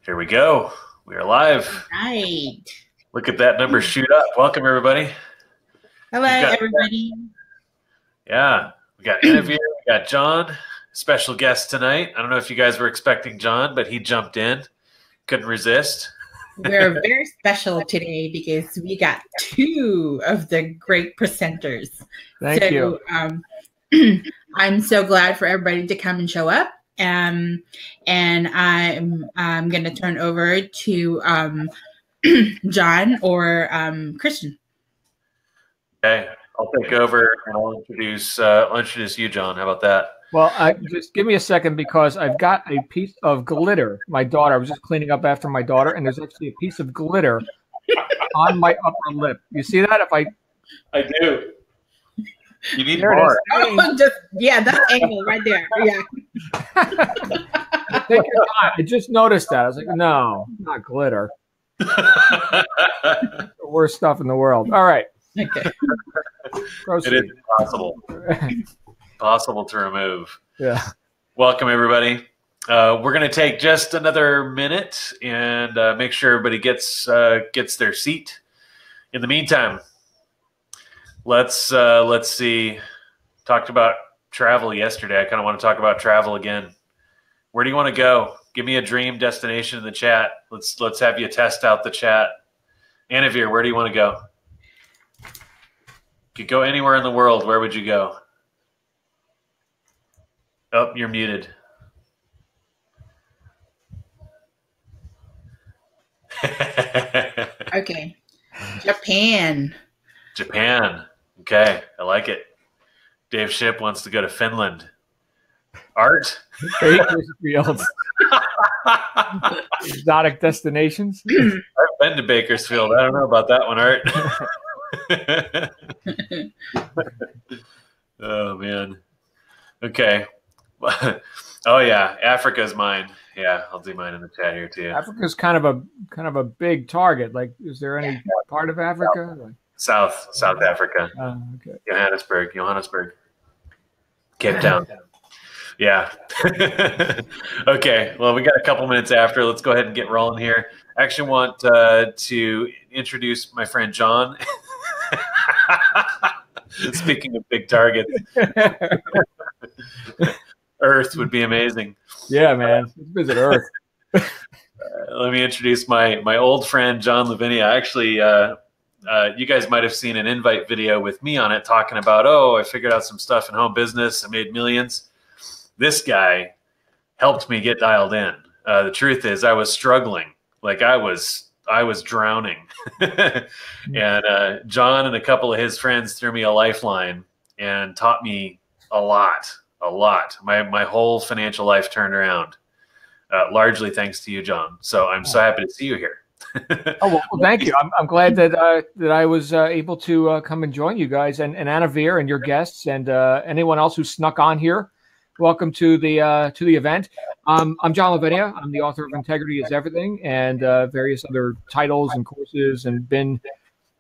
Here we go. We are live. Right. Look at that number shoot up. Welcome, everybody. Hello, everybody. Yeah, we got interview. We got John, special guest tonight. I don't know if you guys were expecting John, but he jumped in. Couldn't resist. We're very special today because we got two of the great presenters. Thank you. I'm so glad for everybody to come and show up. And I'm going to turn over to John or Kristian. Okay, I'll take over and I'll introduce you, John. How about that? Well, just give me a second because I've got a piece of glitter. My daughter, I was just cleaning up after my daughter, and there's actually a piece of glitter on my upper lip. You see that? I do. You need more. That angle right there. Yeah. Take your time. I just noticed that. I was like, no, not glitter. The worst stuff in the world. All right. Okay. It is possible to remove. Yeah. Welcome, everybody. We're going to take just another minute and make sure everybody gets their seat. In the meantime, let's see. Talked about travel yesterday. I kind of want to talk about travel again. Where do you want to go? Give me a dream destination in the chat. Let's have you test out the chat. Anavir, where do you want to go? If you could go anywhere in the world, where would you go? Oh, you're muted. Okay. Japan. Okay, I like it. Dave Ship wants to go to Finland. Art? Bakersfield. Exotic destinations. I've been to Bakersfield. I don't know about that one, Art. Oh, man. Okay. Oh, yeah. Africa's mine. Yeah, I'll do mine in the chat here, too. Africa's kind of a big target. Like, is there any part of Africa? South Africa. Okay. Johannesburg. Cape Town. Yeah. Okay. Well, we got a couple minutes after. Let's go ahead and get rolling here. I actually want to introduce my friend John. Speaking of big targets, Earth would be amazing. Yeah, man. Let's visit Earth. Let me introduce my old friend John Lavinia. Actually, you guys might have seen an invite video with me on it talking about, I figured out some stuff in home business. I made millions. This guy helped me get dialed in. The truth is I was struggling. Like I was drowning. And John and a couple of his friends threw me a lifeline and taught me a lot. My whole financial life turned around, largely thanks to you, John. So I'm so happy to see you here. Well, thank you. I'm glad that I was able to come and join you guys and Anavir and your guests and anyone else who snuck on here. Welcome to the event. I'm John Lavinia. I'm the author of Integrity is Everything and various other titles and courses, and been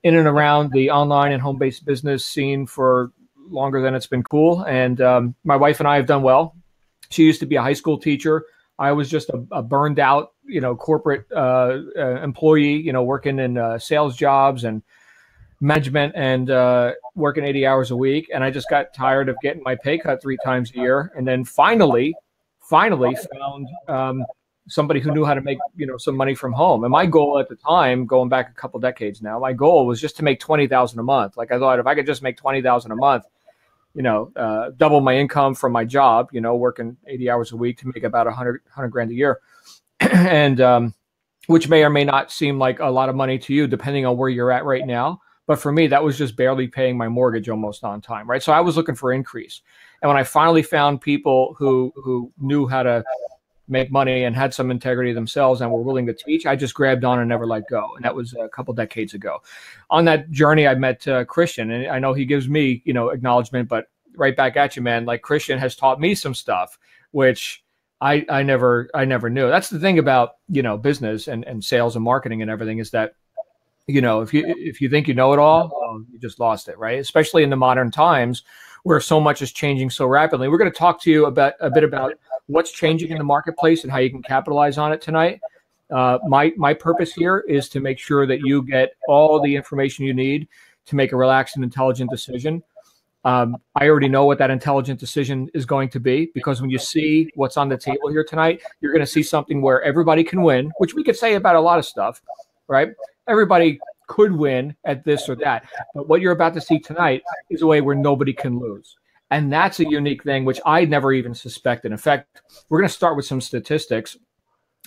in and around the online and home-based business scene for longer than it's been cool. And my wife and I have done well. She used to be a high school teacher. I was just a burned out, corporate employee, working in sales jobs and management and working 80 hours a week. And I just got tired of getting my pay cut 3 times a year. And then finally found somebody who knew how to make, some money from home. And my goal at the time, going back a couple decades now, my goal was just to make $20,000 a month. Like I thought if I could just make $20,000 a month, double my income from my job, working 80 hours a week to make about 100 grand a year. And which may or may not seem like a lot of money to you, depending on where you're at right now. But for me, that was just barely paying my mortgage almost on time, right? So I was looking for increase. And when I finally found people who knew how to make money and had some integrity themselves and were willing to teach, I just grabbed on and never let go. And that was a couple decades ago. On that journey, I met Kristian, and I know he gives me, acknowledgement, but right back at you, man. Like Kristian has taught me some stuff, which I never knew. That's the thing about, business and sales and marketing and everything is that, if you think you know it all, you just lost it, right? Especially in the modern times where so much is changing so rapidly. We're going to talk to you a bit about what's changing in the marketplace and how you can capitalize on it tonight. My purpose here is to make sure that you get all the information you need to make a relaxed and intelligent decision. I already know what that intelligent decision is going to be, because when you see what's on the table here tonight, you're going to see something where everybody can win, which we could say about a lot of stuff, right? Everybody could win at this or that. But what you're about to see tonight is a way where nobody can lose. And that's a unique thing, which I never even suspected. In fact, we're going to start with some statistics.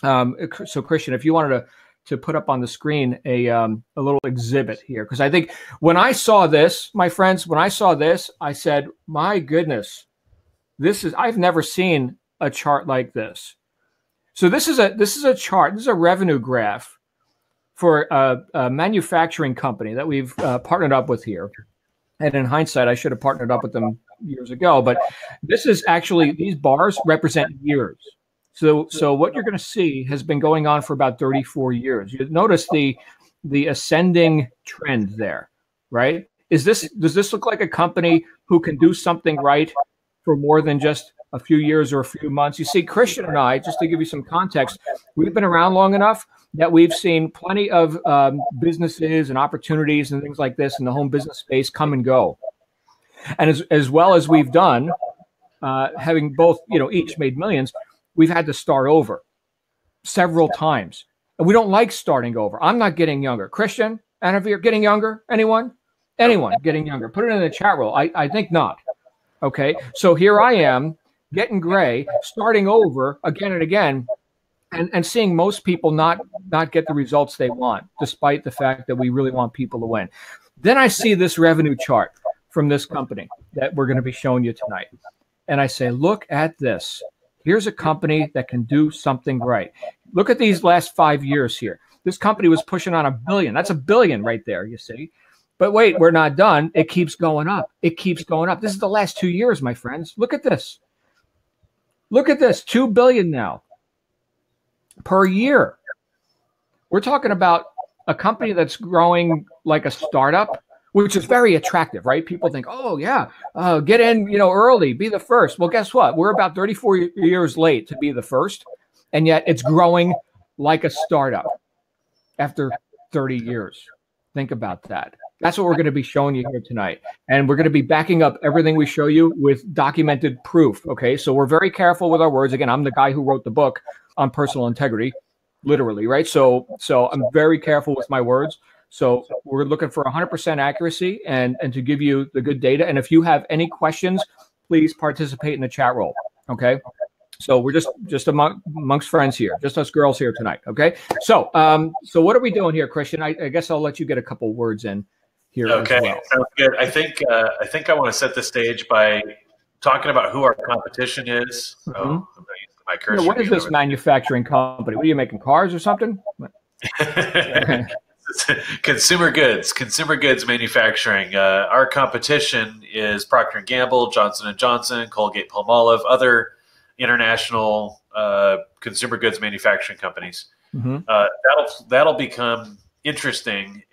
So Kristian, if you wanted to put up on the screen a little exhibit here, because I think when I saw this, my friends, when I saw this, I said, my goodness, I've never seen a chart like this. So this is a chart. This is a revenue graph for a manufacturing company that we've partnered up with here. And in hindsight, I should have partnered up with them years ago. But this is actually, these bars represent years. So what you're going to see has been going on for about 34 years. You notice the ascending trend there, right? Does this look like a company who can do something right for more than just a few years or a few months? You see, Kristian and I, just to give you some context, we've been around long enough that we've seen plenty of businesses and opportunities and things like this in the home business space come and go. And as well as we've done, having both, each made millions, we've had to start over several times. And we don't like starting over. I'm not getting younger. Kristian, Anavir, getting younger? Anyone? Anyone getting younger? Put it in the chat roll. I think not. Okay. So here I am getting gray, starting over again and again, and seeing most people not get the results they want, despite the fact that we really want people to win. Then I see this revenue chart from this company that we're going to be showing you tonight. And I say, look at this. Here's a company that can do something right. Look at these last 5 years here. This company was pushing on $1 billion. That's $1 billion right there, you see. But wait, we're not done. It keeps going up. It keeps going up. This is the last 2 years, my friends. Look at this. Look at this, $2 billion now per year. We're talking about a company that's growing like a startup, which is very attractive, right? People think, oh, yeah, get in, early, be the first. Well, guess what? We're about 34 years late to be the first, and yet it's growing like a startup after 30 years. Think about that. That's what we're going to be showing you here tonight. And we're going to be backing up everything we show you with documented proof, okay? So we're very careful with our words. Again, I'm the guy who wrote the book on personal integrity, literally, right? So I'm very careful with my words. So we're looking for 100% accuracy and to give you the good data. And if you have any questions, please participate in the chat roll, okay? So we're just amongst friends here, just us girls here tonight, okay? So what are we doing here, Kristian? I guess I'll let you get a couple words in here. Okay, as well. Sounds good. I think I want to set the stage by talking about who our competition is. Mm-hmm. I'm not using my cursor. What is this manufacturing company? What are you making, cars or something? Consumer goods manufacturing. Our competition is Procter & Gamble, Johnson & Johnson, Colgate-Palmolive, other international consumer goods manufacturing companies. Mm-hmm. That'll become interesting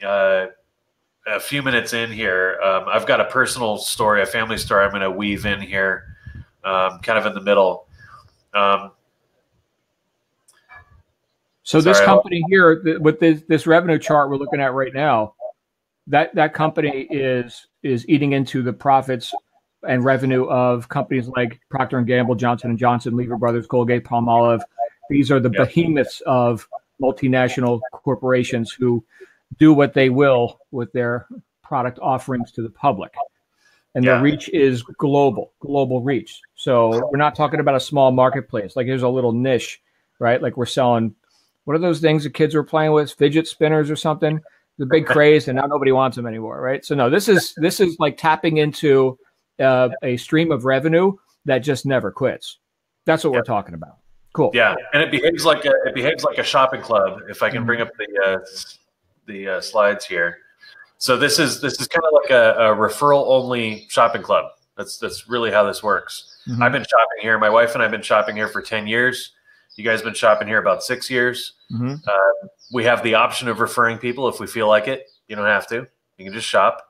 a few minutes in here. I've got a personal story, a family story I'm going to weave in here, kind of in the middle. So this company here, with this revenue chart we're looking at right now, that company is eating into the profits and revenue of companies like Procter & Gamble, Johnson & Johnson, Lever Brothers, Colgate-Palmolive. These are the behemoths of multinational corporations who do what they will with their product offerings to the public. And the reach is global reach. So we're not talking about a small marketplace. Like here's a little niche, right? Like we're selling, what are those things the kids were playing with? Fidget spinners or something? The big craze, and now nobody wants them anymore, right? So no, this is like tapping into a stream of revenue that just never quits. That's what we're talking about. Cool. Yeah, and it behaves like a shopping club. If I can bring up the slides here. So this is kind of like a referral only shopping club. That's really how this works. Mm-hmm. I've been shopping here. My wife and I've been shopping here for 10 years. You guys have been shopping here about 6 years. Mm-hmm. We have the option of referring people if we feel like it. You don't have to. You can just shop.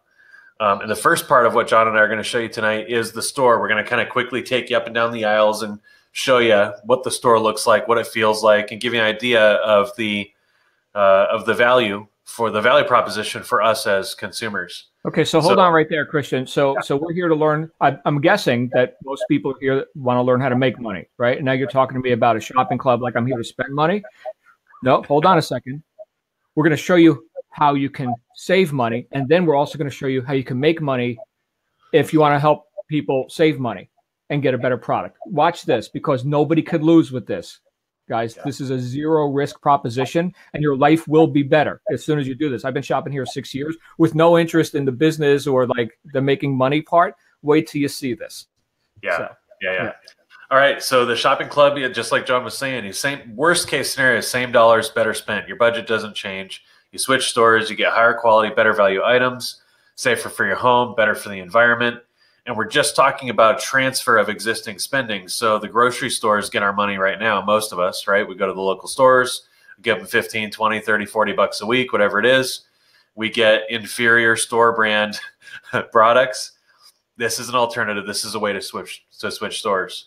And the first part of what John and I are going to show you tonight is the store. We're going to kind of quickly take you up and down the aisles and show you what the store looks like, what it feels like, and give you an idea of the value proposition for us as consumers. Okay, so hold on right there, Kristian. So we're here to learn. I'm guessing that most people here want to learn how to make money, right? And now you're talking to me about a shopping club like I'm here to spend money. No, hold on a second. We're going to show you how you can save money, and then we're also going to show you how you can make money if you want to help people save money and get a better product. Watch this, because nobody could lose with this. Guys, this is a zero risk proposition, and your life will be better as soon as you do this. I've been shopping here 6 years with no interest in the business or like the making money part. Wait till you see this. Yeah. All right. So the shopping club, just like John was saying, worst case scenario, same dollars, better spent. Your budget doesn't change. You switch stores, you get higher quality, better value items, safer for your home, better for the environment. And we're just talking about transfer of existing spending. So the grocery stores get our money right now, most of us, right? We go to the local stores, we give them 15, 20, 30, 40 bucks a week, whatever it is. We get inferior store brand products. This is an alternative. This is a way to switch stores.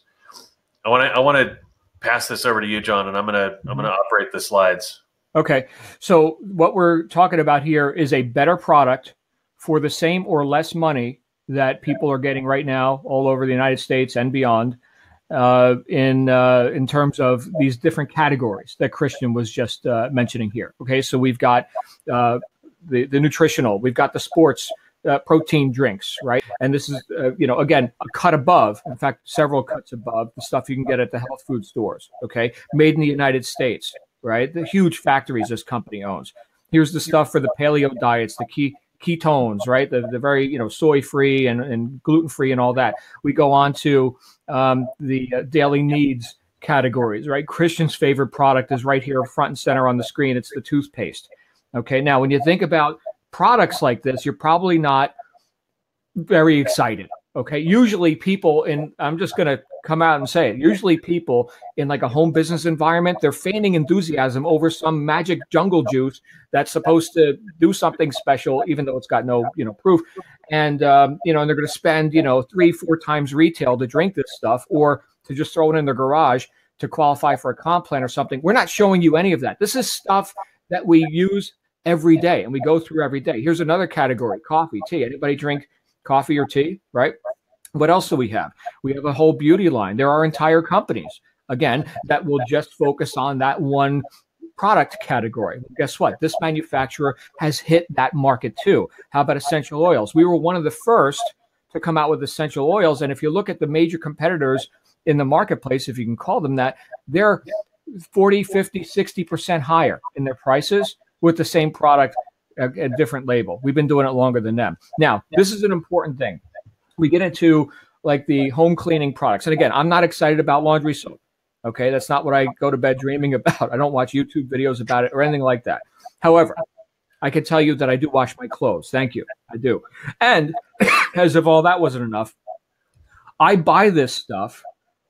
I want to pass this over to you, John, and I'm gonna operate the slides. Okay. So what we're talking about here is a better product for the same or less money that people are getting right now all over the United States and beyond, in terms of these different categories that Kristian was just mentioning here. Okay, so we've got the nutritional, we've got the sports protein drinks, right? And this is, again, a cut above, in fact, several cuts above the stuff you can get at the health food stores. Okay, made in the United States, right? The huge factories this company owns. Here's the stuff for the paleo diets, the ketones, right? The very, soy-free and gluten-free and all that. We go on to the daily needs categories, right? Kristian's favorite product is right here front and center on the screen. It's the toothpaste. Okay, now when you think about products like this, you're probably not very excited. Okay, usually people I'm just going to come out and say it. Usually people in like a home business environment, they're feigning enthusiasm over some magic jungle juice that's supposed to do something special, even though it's got no, proof. And, and they're going to spend, 3-4 times retail to drink this stuff, or to just throw it in their garage to qualify for a comp plan or something. We're not showing you any of that. This is stuff that we use every day and we go through every day. Here's another category: coffee, tea. Anybody drink coffee or tea, right? What else do we have? We have a whole beauty line. There are entire companies, again, that will just focus on that one product category. Well, guess what? This manufacturer has hit that market too. How about essential oils? We were one of the first to come out with essential oils. And if you look at the major competitors in the marketplace, if you can call them that, they're 40, 50, 60% higher in their prices with the same product, a different label. We've been doing it longer than them. Now, this is an important thing. We get into like the home cleaning products. And again, I'm not excited about laundry soap. Okay, that's not what I go to bed dreaming about. I don't watch YouTube videos about it or anything like that. However, I can tell you that I do wash my clothes. Thank you. I do. And as if all that wasn't enough, I buy this stuff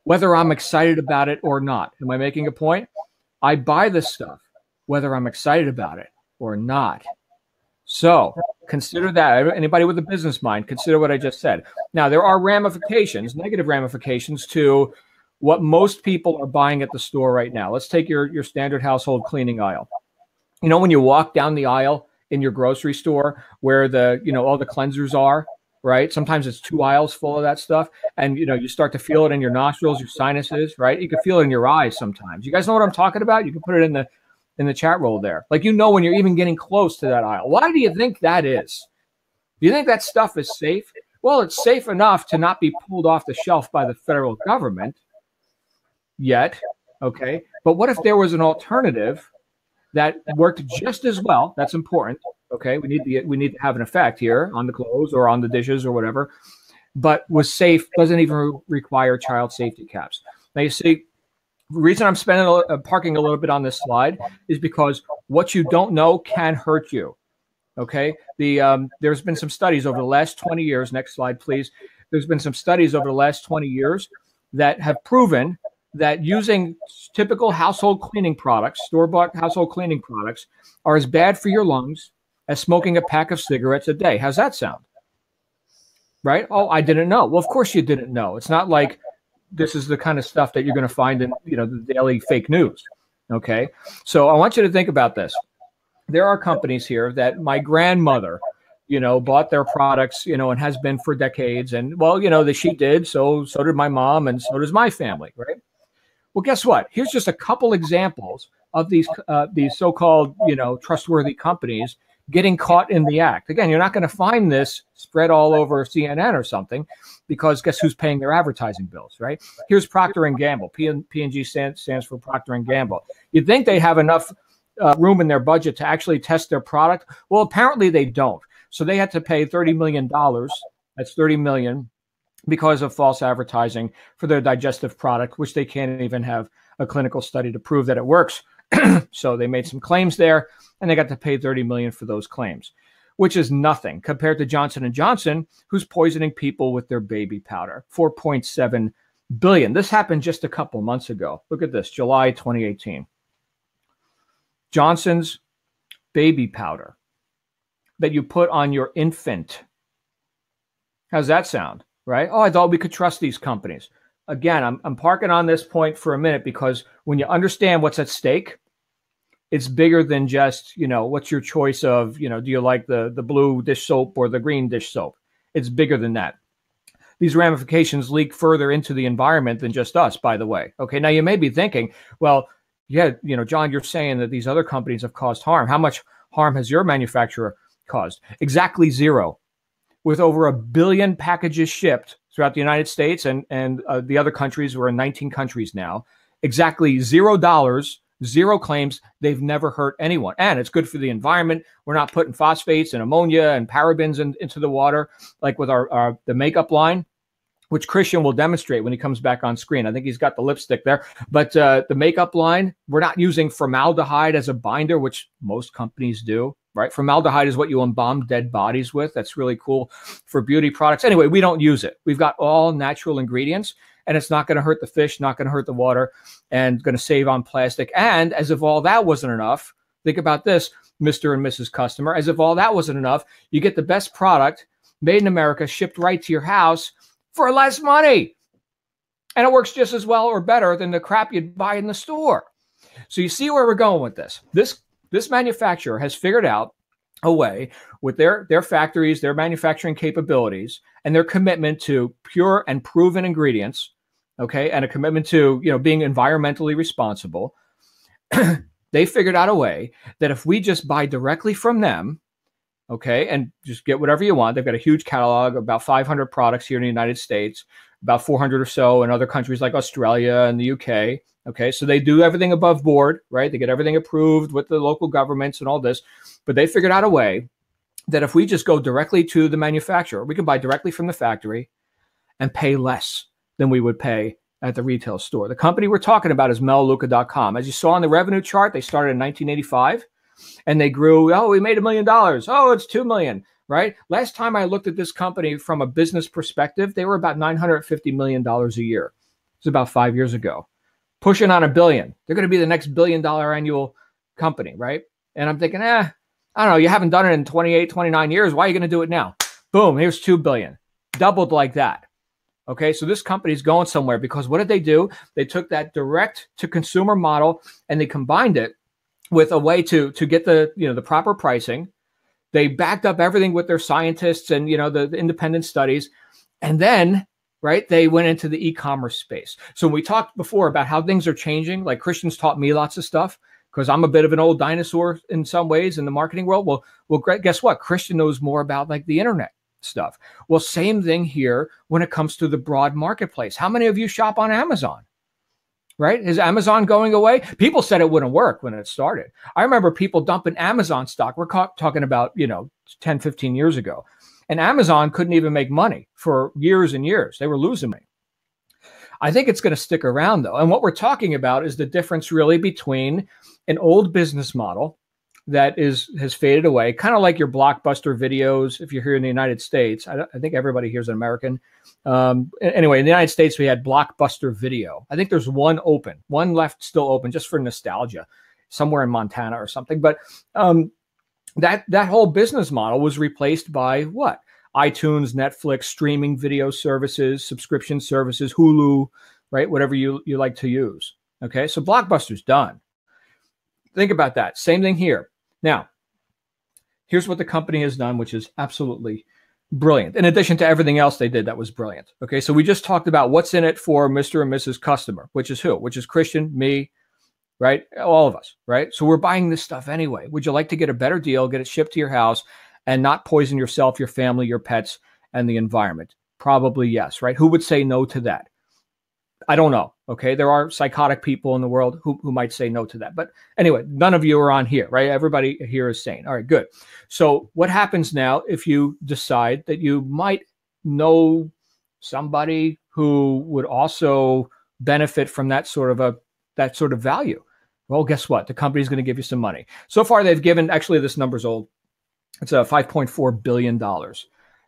whether I'm excited about it or not. Am I making a point? I buy this stuff whether I'm excited about it or not. So consider that. Anybody with a business mind, consider what I just said. Now, there are ramifications, negative ramifications to what most people are buying at the store right now. Let's take your standard household cleaning aisle. When you walk down the aisle in your grocery store where all the cleansers are, right? Sometimes it's 2 aisles full of that stuff. And, you start to feel it in your nostrils, your sinuses, right? You can feel it in your eyes sometimes. You guys know what I'm talking about? You can put it in the chat roll there. Like, when you're even getting close to that aisle. Why do you think that is? Do you think that stuff is safe? Well, it's safe enough to not be pulled off the shelf by the federal government yet, okay? But what if there was an alternative that worked just as well? That's important, okay? We need to have an effect here on the clothes or on the dishes or whatever, but was safe, doesn't even require child safety caps. Now, you see, the reason I'm parking a little bit on this slide is because what you don't know can hurt you. Okay. There's been some studies over the last 20 years. Next slide, please. There's been some studies over the last 20 years that have proven that using typical household cleaning products, store-bought household cleaning products, are as bad for your lungs as smoking a pack of cigarettes a day. How's that sound? Right? Oh, I didn't know. Well, of course you didn't know. It's not like this is the kind of stuff that you're going to find in, the daily fake news. Okay. So I want you to think about this. There are companies here that my grandmother, bought their products, and has been for decades. And well, that she did. So did my mom, and so does my family. Right. Well, guess what? Here's just a couple examples of these so-called, trustworthy companies getting caught in the act. Again, you're not going to find this spread all over CNN or something, because guess who's paying their advertising bills, right? Here's Procter & Gamble. P&G stands for Procter & Gamble. You'd think they have enough room in their budget to actually test their product. Well, apparently they don't. So they had to pay $30 million. That's $30 million because of false advertising for their digestive product, which they can't even have a clinical study to prove that it works. So they made some claims there, and they got to pay $30 million for those claims, which is nothing compared to Johnson & Johnson, who's poisoning people with their baby powder, $4.7 billion. This happened just a couple months ago. Look at this, July 2018. Johnson's baby powder that you put on your infant. How's that sound, right? Oh, I thought we could trust these companies. Again, I'm parking on this point for a minute, because when you understand what's at stake, it's bigger than just, what's your choice of, do you like the blue dish soap or the green dish soap? It's bigger than that. These ramifications leak further into the environment than just us, by the way. Okay, now you may be thinking, well, yeah, John, you're saying that these other companies have caused harm. How much harm has your manufacturer caused? Exactly zero. With over 1 billion packages shipped throughout the United States and the other countries, we're in 19 countries now, exactly $0, zero claims. They've never hurt anyone. And it's good for the environment. We're not putting phosphates and ammonia and parabens into the water, like with the makeup line, which Kristian will demonstrate when he comes back on screen. I think he's got the lipstick there. But the makeup line, we're not using formaldehyde as a binder, which most companies do, right? Formaldehyde is what you embalm dead bodies with. That's really cool for beauty products. Anyway, we don't use it. We've got all natural ingredients, and it's not going to hurt the fish, not going to hurt the water, and going to save on plastic. And as if all that wasn't enough, think about this, Mr. and Mrs. Customer. As if all that wasn't enough, you get the best product made in America, shipped right to your house for less money. And it works just as well or better than the crap you'd buy in the store. So you see where we're going with this. This manufacturer has figured out a way with their factories, their manufacturing capabilities, and their commitment to pure and proven ingredients, okay, and a commitment to being environmentally responsible. They figured out a way that if we just buy directly from them, okay, and just get whatever you want. They've got a huge catalog, about 500 products here in the United States, about 400 or so in other countries like Australia and the UK. Okay, so they do everything above board, right? They get everything approved with the local governments and all this. But they figured out a way that if we just go directly to the manufacturer, we can buy directly from the factory and pay less than we would pay at the retail store. The company we're talking about is melaleuca.com. As you saw on the revenue chart, they started in 1985. And they grew, we made $1 million. Oh, it's $2 million, right? Last time I looked at this company from a business perspective, they were about $950 million a year. It's about 5 years ago. Pushing on $1 billion. They're going to be the next $1 billion annual company, right? And I'm thinking, I don't know, you haven't done it in 28, 29 years. Why are you going to do it now? Boom, here's $2 billion. Doubled like that. Okay, so this company's going somewhere, because what did they do? They took that direct to consumer model and they combined it with a way to get the proper pricing. They backed up everything with their scientists and the independent studies, and then they went into the e-commerce space. So when we talked before about how things are changing, like Kristian's taught me lots of stuff because I'm a bit of an old dinosaur in some ways in the marketing world. Well, guess what? Kristian knows more about the internet stuff. Well, same thing here when it comes to the broad marketplace. How many of you shop on Amazon? Right? Is Amazon going away? People said it wouldn't work when it started. I remember people dumping Amazon stock. We're talking about, 10, 15 years ago. And Amazon couldn't even make money for years and years. They were losing money. I think it's going to stick around, though. And what we're talking about is the difference really between an old business model that has faded away, kind of like your Blockbuster videos. If you're here in the United States, I think everybody here is an American. Anyway, in the United States, we had Blockbuster Video. I think there's one left still open just for nostalgia, somewhere in Montana or something. But that whole business model was replaced by what? iTunes, Netflix, streaming video services, subscription services, Hulu, right? Whatever you like to use. Okay, so Blockbuster's done. Think about that. Same thing here. Now, here's what the company has done, which is absolutely brilliant. In addition to everything else they did that was brilliant. Okay, so we just talked about what's in it for Mr. and Mrs. Customer, which is who? Which is Kristian, me, right? All of us, right? So we're buying this stuff anyway. Would you like to get a better deal, get it shipped to your house, and not poison yourself, your family, your pets, and the environment? Probably yes, right? Who would say no to that? I don't know. Okay, there are psychotic people in the world who might say no to that. But anyway, none of you are on here, right? Everybody here is sane. All right, good. So what happens now if you decide that you might know somebody who would also benefit from that sort of value? Well, guess what? The company's going to give you some money. So far, they've given, actually, this number's old. It's $5.4 billion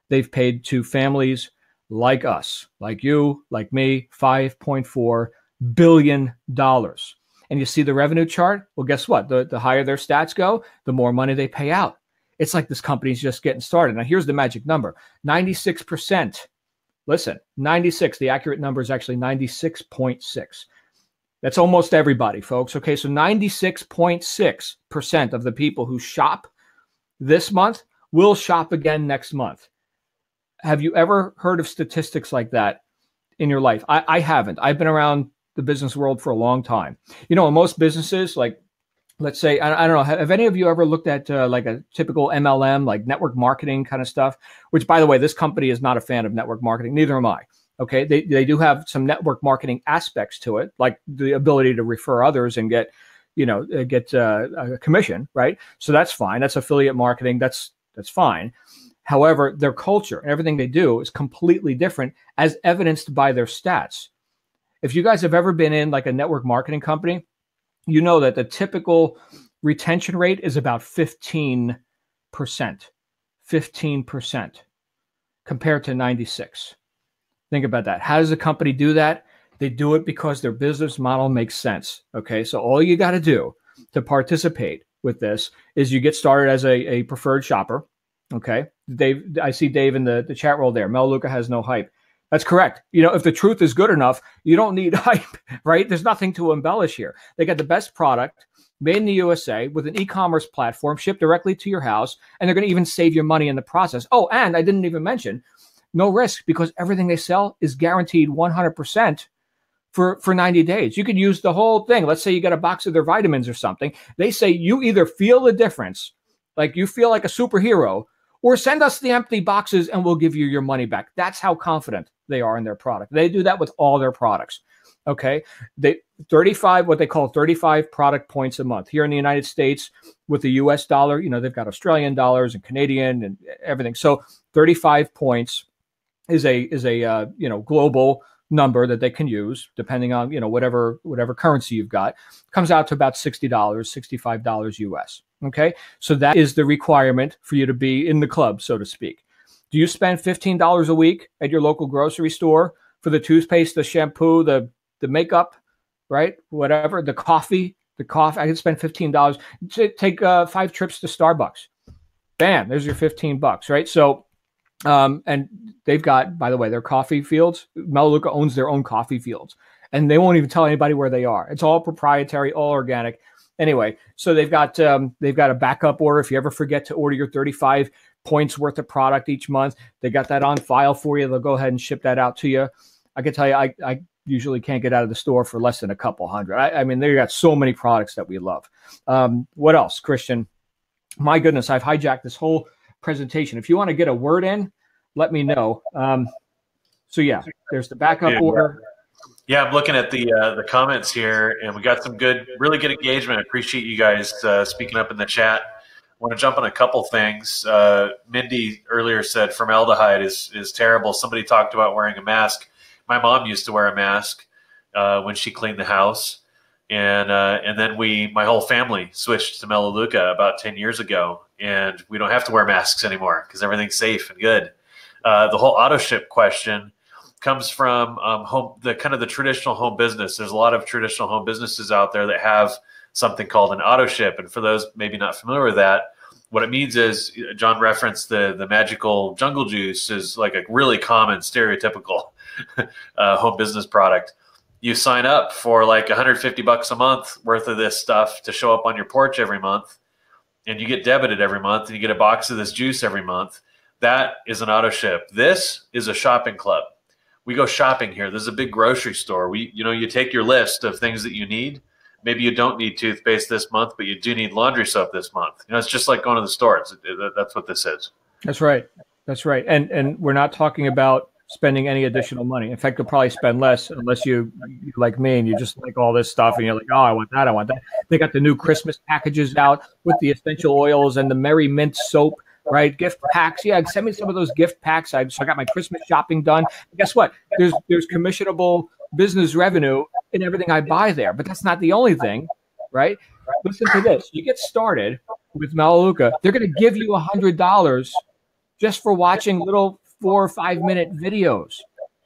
they've paid to families like us, like you, like me, $5.4 billion. And you see the revenue chart? Well, guess what? The higher their stats go, the more money they pay out. It's like this company's just getting started. Now, here's the magic number, 96%. Listen, 96, the accurate number is actually 96.6. That's almost everybody, folks. Okay, so 96.6% of the people who shop this month will shop again next month. Have you ever heard of statistics like that in your life? I haven't. I've been around the business world for a long time. You know, in most businesses, like, let's say, I don't know, have any of you ever looked at like a typical MLM, like network marketing kind of stuff? Which, by the way, this company is not a fan of network marketing. Neither am I. Okay, they do have some network marketing aspects to it, like the ability to refer others and get a commission, right? So that's fine. That's affiliate marketing. That's fine. However, their culture and everything they do is completely different, as evidenced by their stats. If you guys have ever been in like a network marketing company, you know that the typical retention rate is about 15%. 15% compared to 96. Think about that. How does a company do that? They do it because their business model makes sense. Okay, so all you got to do to participate with this is you get started as a preferred shopper. Okay, Dave, I see Dave in the chat roll there. Melaleuca has no hype. That's correct. You know, if the truth is good enough, you don't need hype, right? There's nothing to embellish here. They got the best product made in the USA with an e-commerce platform shipped directly to your house, and they're going to even save your money in the process. Oh, and I didn't even mention no risk, because everything they sell is guaranteed 100% for 90 days. You could use the whole thing. Let's say you get a box of their vitamins or something. They say you either feel the difference, like you feel like a superhero, or send us the empty boxes and we'll give you your money back. That's how confident they are in their product. They do that with all their products. Okay. What they call 35 product points a month. Here in the United States, with the US dollar, you know, they've got Australian dollars and Canadian and everything. So 35 points is a global number that they can use depending on, you know, whatever currency you've got. Comes out to about $60, $65 US. Okay, so that is the requirement for you to be in the club, so to speak. Do you spend $15 a week at your local grocery store for the toothpaste, the shampoo, the makeup, right? Whatever, the coffee. I can spend $15. Take 5 trips to Starbucks. Bam, there's your $15, right? So, and they've got, by the way, their coffee fields. Melaleuca owns their own coffee fields, and they won't even tell anybody where they are. It's all proprietary, all organic. Anyway, so they've got a backup order. If you ever forget to order your 35 points worth of product each month, they got that on file for you. They'll go ahead and ship that out to you. I can tell you, I usually can't get out of the store for less than a couple hundred. I mean, they got so many products that we love. What else, Kristian? My goodness, I've hijacked this whole presentation. If you want to get a word in, let me know. So yeah, there's the backup order. Yeah, I'm looking at the comments here, and we got some really good engagement. I appreciate you guys speaking up in the chat. I want to jump on a couple things. Mindy earlier said formaldehyde is terrible. Somebody talked about wearing a mask. My mom used to wear a mask when she cleaned the house, and then my whole family switched to Melaleuca about 10 years ago, and we don't have to wear masks anymore because everything's safe and good. The whole auto ship question comes from the traditional home business. There's a lot of traditional home businesses out there that have something called an auto ship. And for those maybe not familiar with that, what it means is, John referenced the magical jungle juice is like a really common stereotypical home business product. you sign up for like $150 a month worth of this stuff to show up on your porch every month, and you get debited every month, and you get a box of this juice every month. That is an auto ship. This is a shopping club. We go shopping here. This is a big grocery store. You take your list of things that you need. Maybe you don't need toothpaste this month, but you do need laundry soap this month. It's just like going to the store. That's what this is. That's right. That's right. And we're not talking about spending any additional money. In fact, you'll probably spend less unless you like me and you just like all this stuff and you're like, oh, I want that, I want that. They got the new Christmas packages out with the essential oils and the Merry Mint soap, right? Gift packs. Yeah, send me some of those gift packs. So I got my Christmas shopping done. And guess what? There's commissionable business revenue in everything I buy there. But that's not the only thing, right? Listen to this. You get started with Melaleuca, they're going to give you $100 just for watching little 4 or 5 minute videos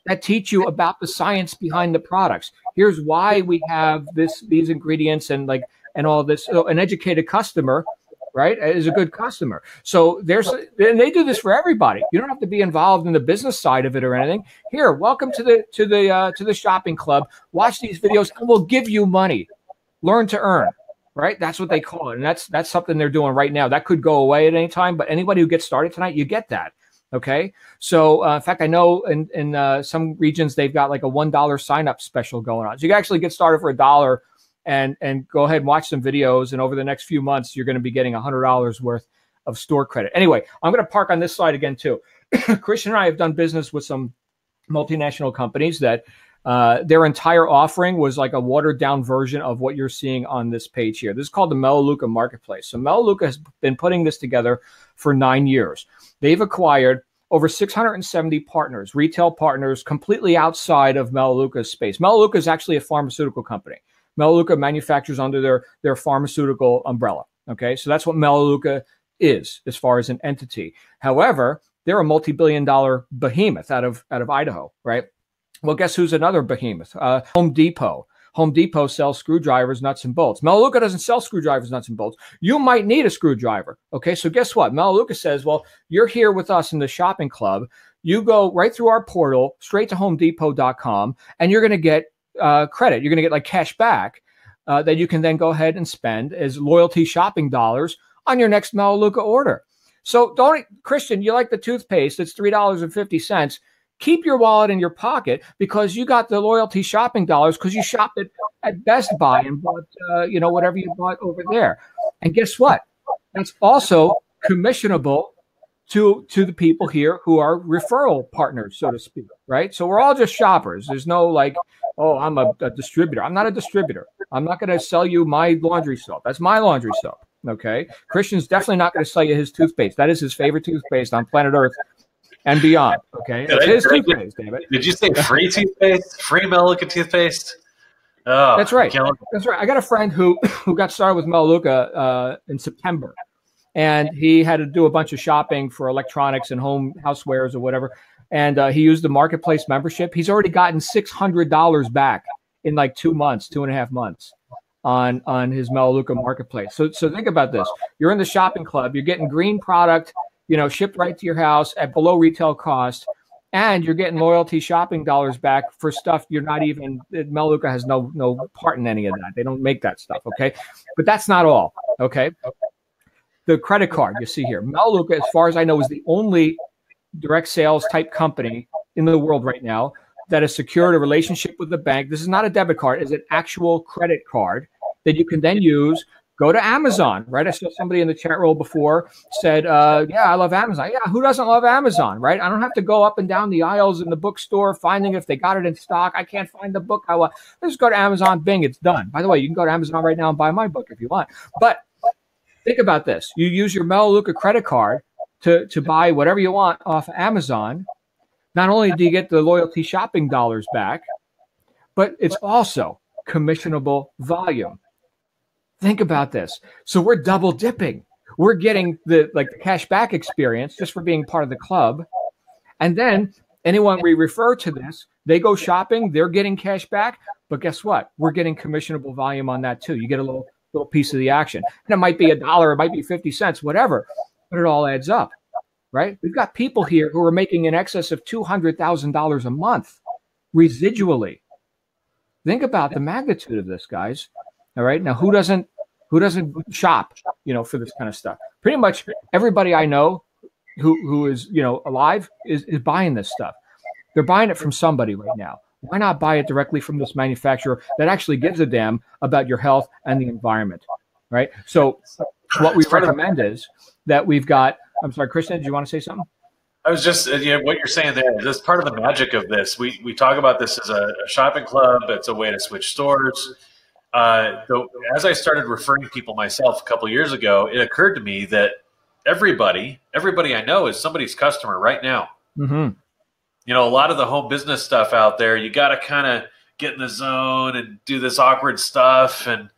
that teach you about the science behind the products. Here's why we have these ingredients and all this. So an educated customer, right, is a good customer. So and they do this for everybody. You don't have to be involved in the business side of it or anything. Here, welcome to the shopping club. Watch these videos, and we'll give you money. Learn to earn. Right, that's what they call it, and that's something they're doing right now. That could go away at any time, but anybody who gets started tonight, you get that. Okay, so in fact, I know in some regions they've got like a $1 sign-up special going on. So you can actually get started for $1 and go ahead and watch some videos, and over the next few months, you're going to be getting $100 worth of store credit. Anyway, I'm going to park on this slide again too. Kristian and I have done business with some multinational companies that their entire offering was like a watered down version of what you're seeing on this page here. This is called the Melaleuca Marketplace. So Melaleuca has been putting this together for 9 years. They've acquired over 670 partners, retail partners, completely outside of Melaleuca's space. Melaleuca is actually a pharmaceutical company. Melaleuca manufactures under their pharmaceutical umbrella. Okay, so that's what Melaleuca is as far as an entity. However, they're a multi-billion-dollar behemoth out of Idaho, right? Well, guess who's another behemoth? Home Depot. Home Depot sells screwdrivers, nuts, and bolts. Melaleuca doesn't sell screwdrivers, nuts, and bolts. You might need a screwdriver. Okay, so guess what? Melaleuca says, well, you're here with us in the shopping club. You go right through our portal, straight to homedepot.com, and you're going to get credit. You're going to get like cash back that you can then go ahead and spend as loyalty shopping dollars on your next Melaleuca order. So Kristian, you like the toothpaste. It's $3.50. Keep your wallet in your pocket because you got the loyalty shopping dollars because you shopped at Best Buy and bought, whatever you bought over there. And guess what? That's also commissionable to the people here who are referral partners, so to speak, right? So we're all just shoppers. There's no like, oh, I'm a distributor. I'm not a distributor. I'm not going to sell you my laundry soap. That's my laundry soap, okay? Kristian's definitely not going to sell you his toothpaste. That is his favorite toothpaste on planet Earth and beyond. Okay, it's his toothpaste, David. Did you say free toothpaste? Free Melaleuca toothpaste? Oh, that's right. That's right. I got a friend who got started with Melaleuca in September, and he had to do a bunch of shopping for electronics and home housewares or whatever. And he used the marketplace membership. He's already gotten $600 back in like 2.5 months on his Melaleuca marketplace. So think about this. You're in the shopping club. You're getting green product, shipped right to your house at below retail cost, and you're getting loyalty shopping dollars back for stuff you're not even. Melaleuca has no part in any of that. They don't make that stuff. Okay, but that's not all. Okay, the credit card you see here, Melaleuca, as far as I know, is the only direct sales type company in the world right now that has secured a relationship with the bank. This is not a debit card; it's an actual credit card that you can then use. Go to Amazon, right? I saw somebody in the chat roll before said, yeah, I love Amazon. Yeah, who doesn't love Amazon, right? I don't have to go up and down the aisles in the bookstore finding if they got it in stock. I can't find the book I want. Let's go to Amazon, bing, it's done. By the way, you can go to Amazon right now and buy my book if you want. But think about this. You use your Melaleuca credit card to buy whatever you want off Amazon. Not only do you get the loyalty shopping dollars back, but it's also commissionable volume. Think about this. So we're double dipping. We're getting the cash back experience just for being part of the club. And then anyone we refer to this, they go shopping, they're getting cash back. But guess what? We're getting commissionable volume on that too. You get a little piece of the action. And it might be $1, it might be 50 cents, whatever, but it all adds up, right? We've got people here who are making in excess of $200,000 a month residually. Think about the magnitude of this, guys. All right. Now, who doesn't shop, for this kind of stuff? Pretty much everybody I know who is, alive is buying this stuff. They're buying it from somebody right now. Why not buy it directly from this manufacturer that actually gives a damn about your health and the environment, right? So what we recommend is that we've got, I'm sorry, Kristian, did you want to say something? I was just, what you're saying there is part of the magic of this. We talk about this as a shopping club. It's a way to switch stores. Though, as I started referring people myself a couple of years ago, it occurred to me that everybody I know is somebody's customer right now. Mm-hmm. A lot of the home business stuff out there, you got to kind of get in the zone and do this awkward stuff, and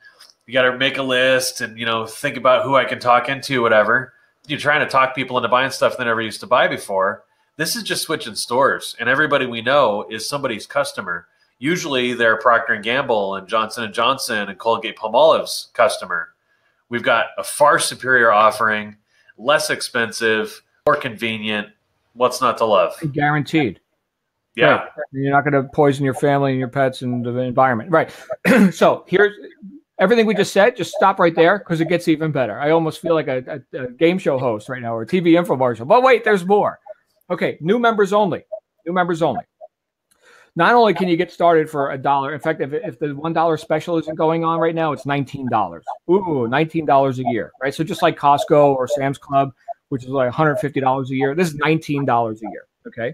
you got to make a list and, think about who I can talk into, whatever. You're trying to talk people into buying stuff they never used to buy before. This is just switching stores, and everybody we know is somebody's customer. Usually they're Procter & Gamble and Johnson & Johnson and Colgate-Palmolive's customer. We've got a far superior offering, less expensive, more convenient. What's not to love? Guaranteed. Yeah. Right. You're not going to poison your family and your pets and the environment. Right. So here's everything we just said. Just stop right there because it gets even better. I almost feel like a game show host right now or a TV infomercial. But wait, there's more. Okay. New members only. New members only. Not only can you get started for $1. In fact, if the $1 special isn't going on right now, it's $19. Ooh, $19 a year. Right. So just like Costco or Sam's Club, which is like $150 a year. This is $19 a year, okay?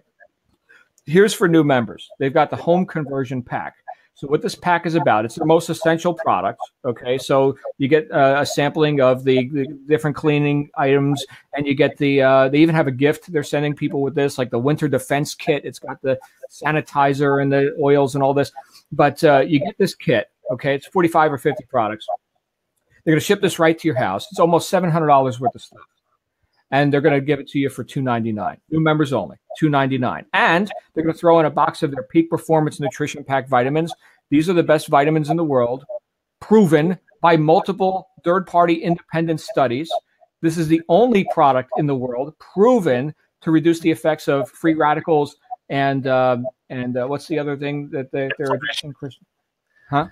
Here's for new members. They've got the home conversion pack. So what this pack is about, it's the most essential product, okay? So you get a sampling of the different cleaning items, and you get they even have a gift they're sending people with this, like the winter defense kit. It's got the sanitizer and the oils and all this. But you get this kit, okay? It's 45 or 50 products. They're going to ship this right to your house. It's almost $700 worth of stuff. And they're going to give it to you for $2.99. New members only, $2.99. And they're going to throw in a box of their Peak Performance Nutrition Pack vitamins. These are the best vitamins in the world, proven by multiple third-party independent studies. This is the only product in the world proven to reduce the effects of free radicals and what's the other thing that they're addressing, Kristian? Huh?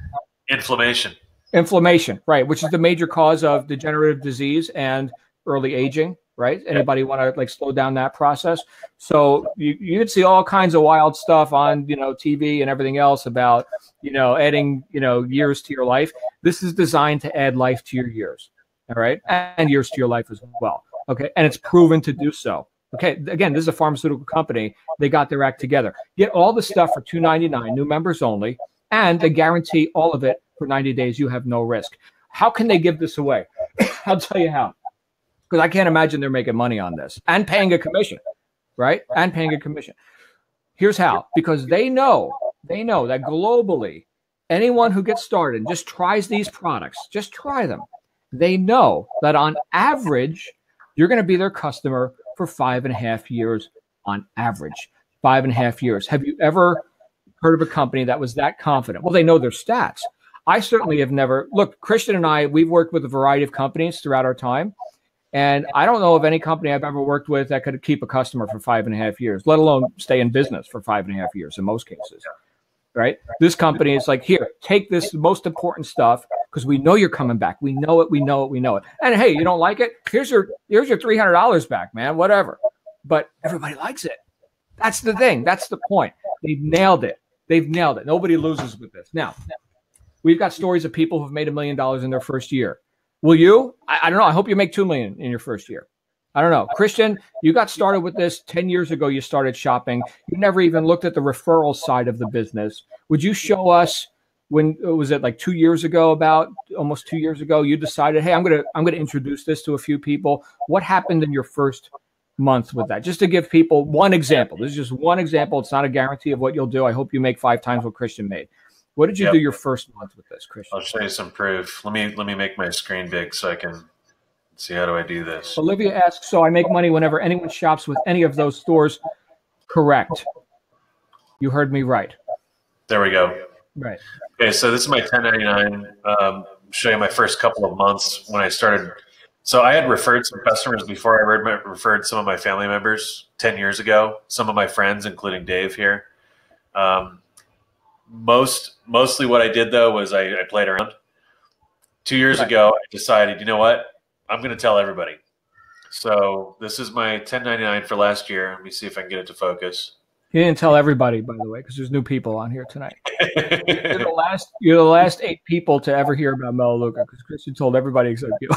Inflammation. Inflammation, right, which is the major cause of degenerative disease and early aging. Right? Anybody want to slow down that process? So you could see all kinds of wild stuff on, TV and everything else about, adding, years to your life. This is designed to add life to your years. All right. And years to your life as well. Okay. And it's proven to do so. Okay. Again, this is a pharmaceutical company. They got their act together. Get all the stuff for $2.99, new members only, and they guarantee all of it for 90 days. You have no risk. How can they give this away? I'll tell you how. Because I can't imagine they're making money on this and paying a commission, right? And paying a commission. Here's how. Because they know that globally, anyone who gets started and just tries these products, just try them. They know that on average, you're going to be their customer for 5.5 years on average. 5.5 years. Have you ever heard of a company that was that confident? Well, they know their stats. I certainly have never. Look, Kristian and I, we've worked with a variety of companies throughout our time. And I don't know of any company I've ever worked with that could keep a customer for 5.5 years, let alone stay in business for 5.5 years in most cases, right? This company is like, here, take this most important stuff because we know you're coming back. We know it. And hey, you don't like it? Here's your $300 back, man, whatever. But everybody likes it. That's the thing. That's the point. They've nailed it. Nobody loses with this. Now, we've got stories of people who've made $1 million in their first year. Will you? I don't know. I hope you make $2 million in your first year. I don't know. Kristian, you got started with this 10 years ago. You started shopping. You never even looked at the referral side of the business. Would you show us when was it like 2 years ago, about almost 2 years ago, you decided, hey, I'm gonna introduce this to a few people. What happened in your first month with that? Just to give people one example. This is just one example. It's not a guarantee of what you'll do. I hope you make 5 times what Kristian made. What did you do your first month with this, Kristian? I'll show you some proof. Let me make my screen big so I can see how do I do this. Olivia asks, so I make money whenever anyone shops with any of those stores. Correct. You heard me right. There we go. Right. Okay, so this is my 1099. Show you my first couple of months when I started. So I had referred some customers before. I referred some of my family members 10 years ago, some of my friends, including Dave here. Mostly what I did though was I played around. 2 years ago, I decided, you know what? I'm going to tell everybody. So this is my 1099 for last year. Let me see if I can get it to focus. You didn't tell everybody, by the way, because there's new people on here tonight. You're the last 8 people to ever hear about Melaleuca, because Kristian told everybody except you.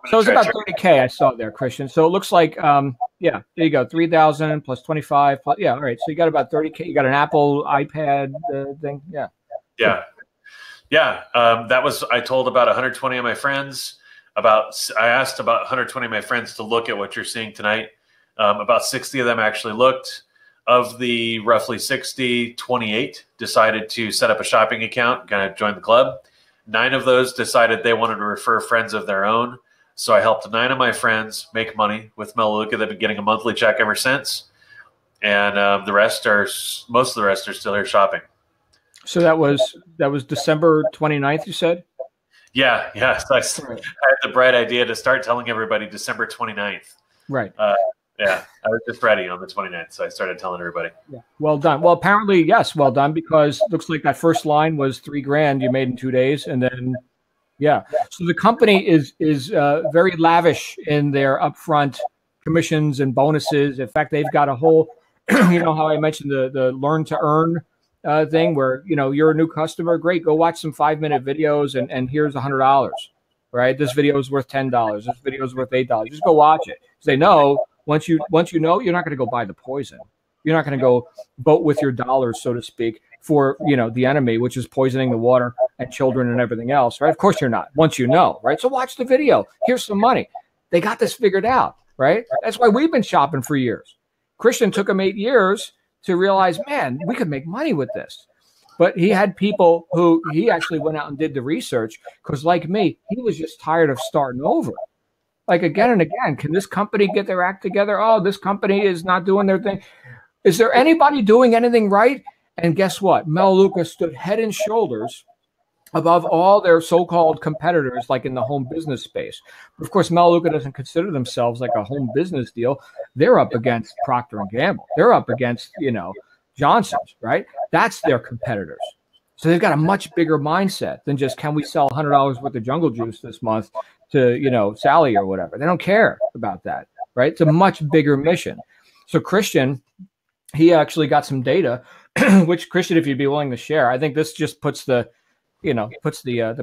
So it's about 30K I saw there, Kristian. So it looks like, yeah, there you go, 3,000 plus 25. Plus, yeah, all right. So you got about 30K. You got an Apple iPad thing. Yeah. Yeah. Yeah. That was, I told about 120 of my friends. I asked about 120 of my friends to look at what you're seeing tonight. About 60 of them actually looked. Of the roughly 60, 28 decided to set up a shopping account, kind of join the club. 9 of those decided they wanted to refer friends of their own. So I helped 9 of my friends make money with Melaleuca. They've been getting a monthly check ever since. And most of the rest are still here shopping. So that was December 29th, you said? Yeah. So I had the bright idea to start telling everybody December 29th. Right. Yeah, I was just ready on the 29th, so I started telling everybody. Yeah, well done. Well, apparently, yes, well done, because it looks like that first line was $3,000 you made in 2 days, and then, yeah. So the company is very lavish in their upfront commissions and bonuses. In fact, they've got a whole, you know how I mentioned the learn to earn thing, where you're a new customer, great, go watch some 5-minute videos, and here's $100, right? This video is worth $10. This video is worth $8. Just go watch it, because they know. Once you know, you're not going to go buy the poison. You're not going to go vote with your dollars, so to speak, for the enemy, which is poisoning the water and children and everything else, right? Of course you're not. Once you know, right? So watch the video. Here's some money. They got this figured out, right? That's why we've been shopping for years. Kristian took him 8 years to realize, man, we could make money with this. But he had people who he actually went out and did the research, because like me, he was just tired of starting over. Like again and again, can this company get their act together? Oh, this company is not doing their thing. Is there anybody doing anything right? And guess what? Melaleuca stood head and shoulders above all their so-called competitors, like in the home business space. Of course, Melaleuca doesn't consider themselves like a home business deal. They're up against Procter & Gamble. They're up against, Johnson's, right? That's their competitors. So they've got a much bigger mindset than just, can we sell $100 worth of jungle juice this month to, Sally or whatever. They don't care about that, right? It's a much bigger mission. So Kristian, he actually got some data, which Kristian, if you'd be willing to share, I think this just puts the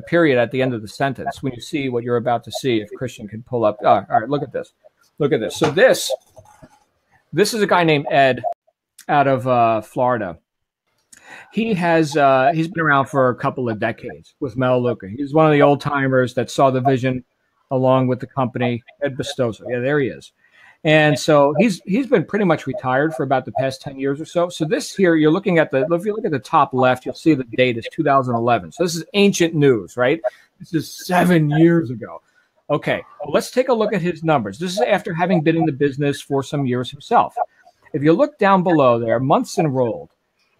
period at the end of the sentence when you see what you're about to see. If Kristian can pull up, all right, look at this. Look at this. So this is a guy named Ed out of Florida. He's been around for a couple of decades with Melaleuca. He's one of the old timers that saw the vision along with the company, Ed Bestoso. Yeah, there he is. And so he's been pretty much retired for about the past 10 years or so. So this here, if you look at the top left, you'll see the date is 2011. So this is ancient news, right? This is 7 years ago. Okay, well, let's take a look at his numbers. This is after having been in the business for some years himself. If you look down below there, months enrolled,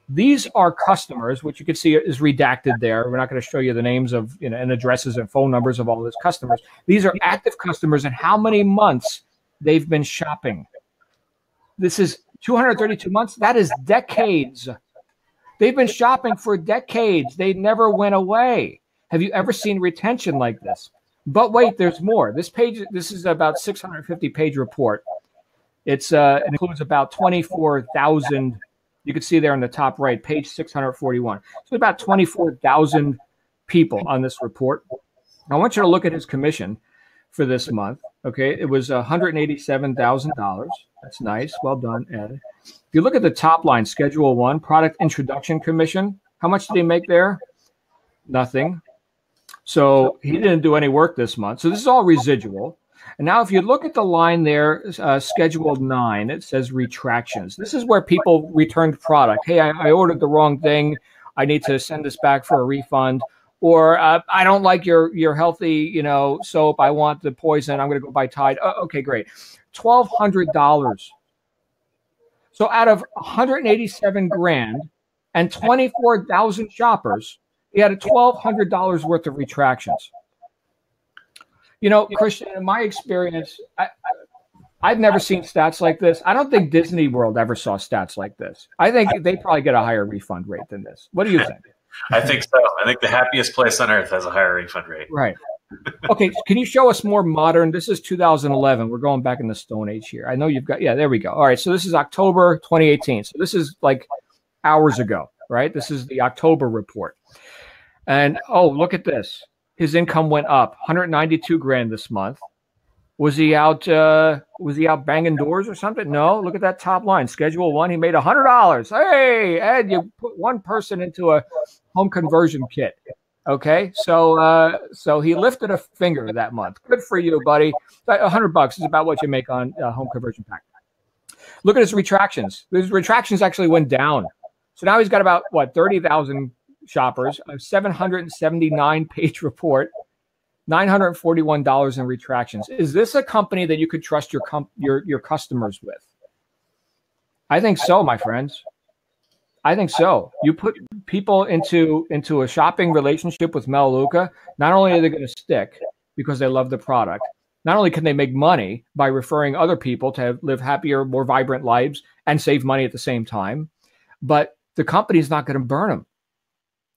these are customers, which you can see is redacted there. We're not going to show you the names of, and addresses and phone numbers of all those customers. These are active customers and how many months they've been shopping. This is 232 months. That is decades. They've been shopping for decades. They never went away. Have you ever seen retention like this? But wait, there's more. This is about 650-page report. It includes about 24,000. You can see there in the top right, page 641. So about 24,000 people on this report. I want you to look at his commission for this month. Okay, it was $187,000. That's nice. Well done, Ed. If you look at the top line, Schedule 1, Product Introduction Commission, how much did he make there? Nothing. So he didn't do any work this month. So this is all residual. And now if you look at the line there, Schedule 9, it says retractions. This is where people returned product. Hey, I ordered the wrong thing. I need to send this back for a refund. Or I don't like your healthy, soap. I want the poison. I'm going to go buy Tide. Oh, okay, great. $1,200. So out of 187 grand and 24,000 shoppers, he had $1,200 worth of retractions. Kristian, in my experience, I've never seen stats like this. I don't think Disney World ever saw stats like this. I think they probably get a higher refund rate than this. What do you think? I think so. I think the happiest place on earth has a higher refund rate. Right. Okay, can you show us more modern? This is 2011. We're going back in the Stone Age here. I know you've got, yeah, there we go. All right, so this is October 2018. So this is like hours ago, right? This is the October report. And, oh, look at this. His income went up, 192 grand this month. Was he out banging doors or something? No, look at that top line. Schedule 1, he made $100. Hey, Ed, you put one person into a home conversion kit. Okay, so he lifted a finger that month. Good for you, buddy. $100 is about what you make on a home conversion pack. Look at his retractions. His retractions actually went down. So now he's got about, 30,000 shoppers, a 779-page report, $941 in retractions. Is this a company that you could trust your customers with? I think so, my friends. I think so. You put people into a shopping relationship with Melaleuca, not only are they going to stick because they love the product, not only can they make money by referring other people to live happier, more vibrant lives and save money at the same time, but the company's not going to burn them.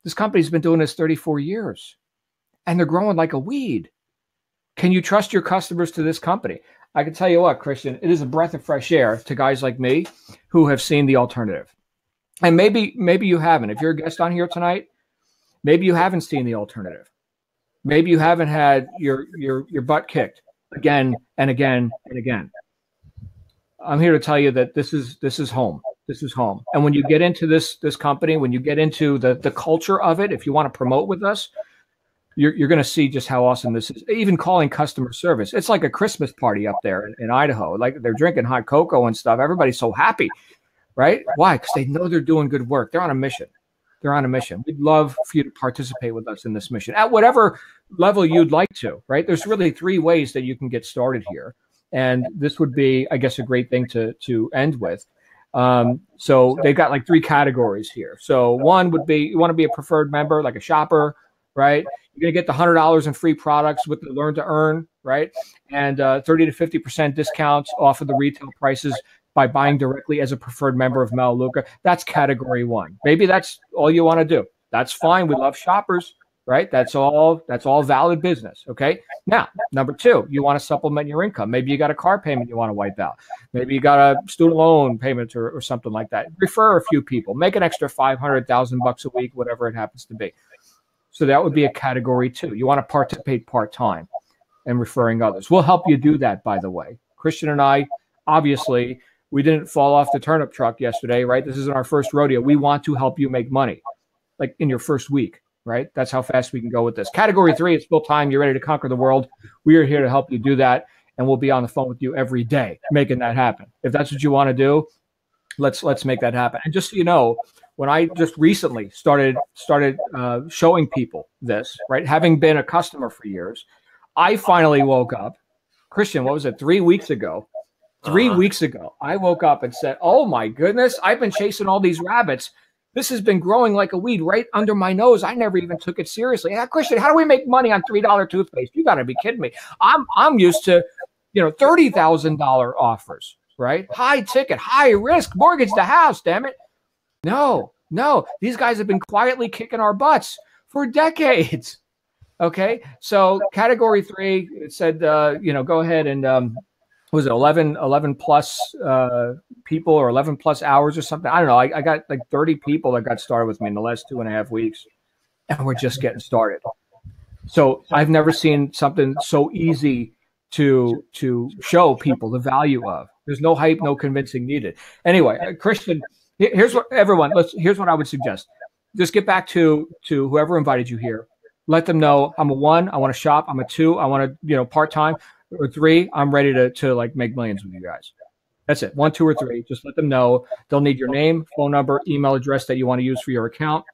This company's been doing this 34 years, and they're growing like a weed. Can you trust your customers to this company? I can tell you what, Kristian, it is a breath of fresh air to guys like me who have seen the alternative. And maybe you haven't. If you're a guest on here tonight, maybe you haven't seen the alternative. Maybe you haven't had your butt kicked again and again and again. I'm here to tell you that this is home. This is home. And when you get into this company, when you get into the culture of it, if you want to promote with us, you're going to see just how awesome this is. Even calling customer service, it's like a Christmas party up there in Idaho. Like they're drinking hot cocoa and stuff. Everybody's so happy. Right? Why? Because they know they're doing good work. They're on a mission. They're on a mission. We'd love for you to participate with us in this mission at whatever level you'd like to, right? There's really 3 ways that you can get started here. And this would be, I guess, a great thing to end with. So they've got like 3 categories here. So one would be, you want to be a preferred member, like a shopper, right? You're going to get the $100 in free products with the Learn to Earn, right? And 30 to 50% discounts off of the retail prices by buying directly as a preferred member of Melaleuca. That's category 1. Maybe that's all you want to do. That's fine. We love shoppers, right? That's all valid business. Okay. Now, number 2, you want to supplement your income. Maybe you got a car payment you want to wipe out. Maybe you got a student loan payment or something like that. Refer a few people. Make an extra $500,000 a week, whatever it happens to be. So that would be a category 2. You want to participate part-time and referring others. We'll help you do that, by the way. Kristian and I, obviously, we didn't fall off the turnip truck yesterday, right? This isn't our first rodeo. We want to help you make money, like in your first week, right? That's how fast we can go with this. Category 3, it's full time. You're ready to conquer the world. We are here to help you do that, and we'll be on the phone with you every day making that happen. If that's what you want to do, let's make that happen. And just so you know, when I just recently started showing people this, right? Having been a customer for years, I finally woke up. Kristian, what was it? 3 weeks ago. 3 weeks ago, I woke up and said, oh my goodness, I've been chasing all these rabbits. This has been growing like a weed right under my nose. I never even took it seriously. Yeah, Kristian, how do we make money on $3 toothpaste? You got to be kidding me. I'm used to, $30,000 offers, right? High ticket, high risk, mortgage the house, damn it. No, these guys have been quietly kicking our butts for decades. Okay, so category 3, it said, go ahead and was it 11 plus people or 11 plus hours or something? I don't know. I got like 30 people that got started with me in the last 2.5 weeks, and we're just getting started. So I've never seen something so easy to show people the value of. There's no hype, no convincing needed. Anyway, Kristian, here's what I would suggest. Just get back to whoever invited you here. Let them know I'm a 1, I want to shop. I'm a 2, I want to, part-time. Or 3, I'm ready to like make millions with you guys. That's it. 1, 2, or 3. Just let them know. They'll need your name, phone number, email address that you want to use for your account.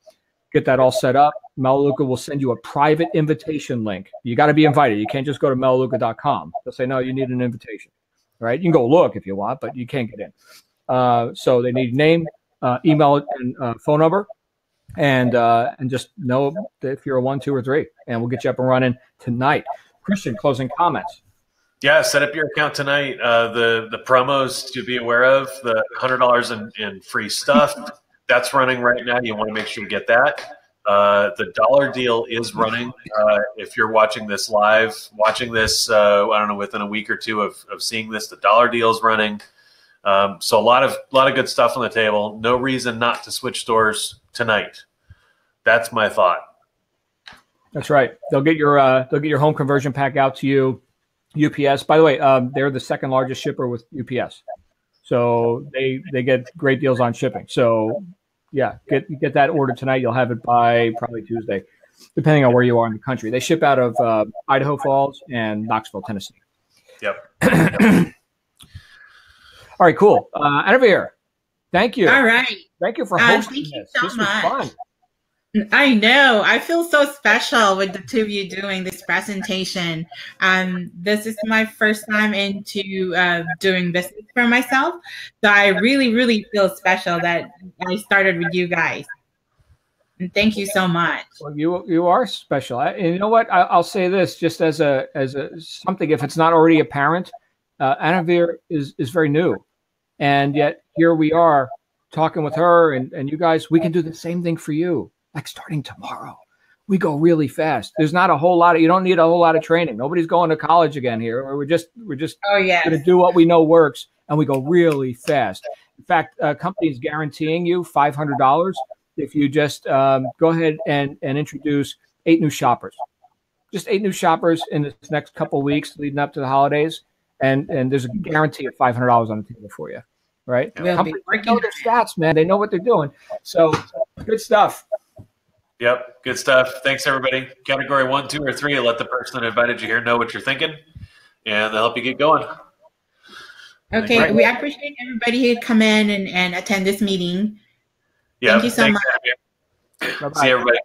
Get that all set up. Melaleuca will send you a private invitation link. You got to be invited. You can't just go to melaleuca.com. They'll say, no, you need an invitation. All right? You can go look if you want, but you can't get in. So they need name, email, and phone number. And just know if you're a 1, 2, or 3. And we'll get you up and running tonight. Kristian, closing comments. Yeah, set up your account tonight. The promos to be aware of, the $100 in free stuff, that's running right now. You want to make sure you get that. The dollar deal is running. If you're watching this live, I don't know, within a week or two of seeing this, the dollar deal is running. So a lot of good stuff on the table. No reason not to switch stores tonight. That's my thought. That's right. They'll get your home conversion pack out to you. UPS, by the way, they're the second largest shipper with UPS, so they get great deals on shipping. So yeah, get that order tonight. You'll have it by probably Tuesday, depending on where you are in the country. They ship out of Idaho Falls and Knoxville, Tennessee. Yep. All right, cool. Anavir, thank you. All right. Thank you for hosting thank you this. so This much. was fun. I know. I feel so special with the two of you doing this presentation. This is my first time into doing business for myself. So I really, really feel special that I started with you guys. And thank you so much. Well, you are special. And you know what? I'll say this just as a something, if it's not already apparent, Anavir is very new. And yet here we are talking with her and you guys, we can do the same thing for you. Like starting tomorrow, we go really fast. There's not a whole lot of, you don't need a whole lot of training. Nobody's going to college again here. We're just going to do what we know works, and we go really fast. In fact, companies guaranteeing you $500 if you just go ahead and introduce 8 new shoppers. Just 8 new shoppers in this next couple of weeks leading up to the holidays, and there's a guarantee of $500 on the table for you. Right? Companies know their stats, man. They know what they're doing. So good stuff. Yep, good stuff. Thanks, everybody. Category 1, 2, or 3. Let the person that invited you here know what you're thinking, and they'll help you get going. Okay, we appreciate everybody who come in and attend this meeting. Thank you so much. See you, everybody.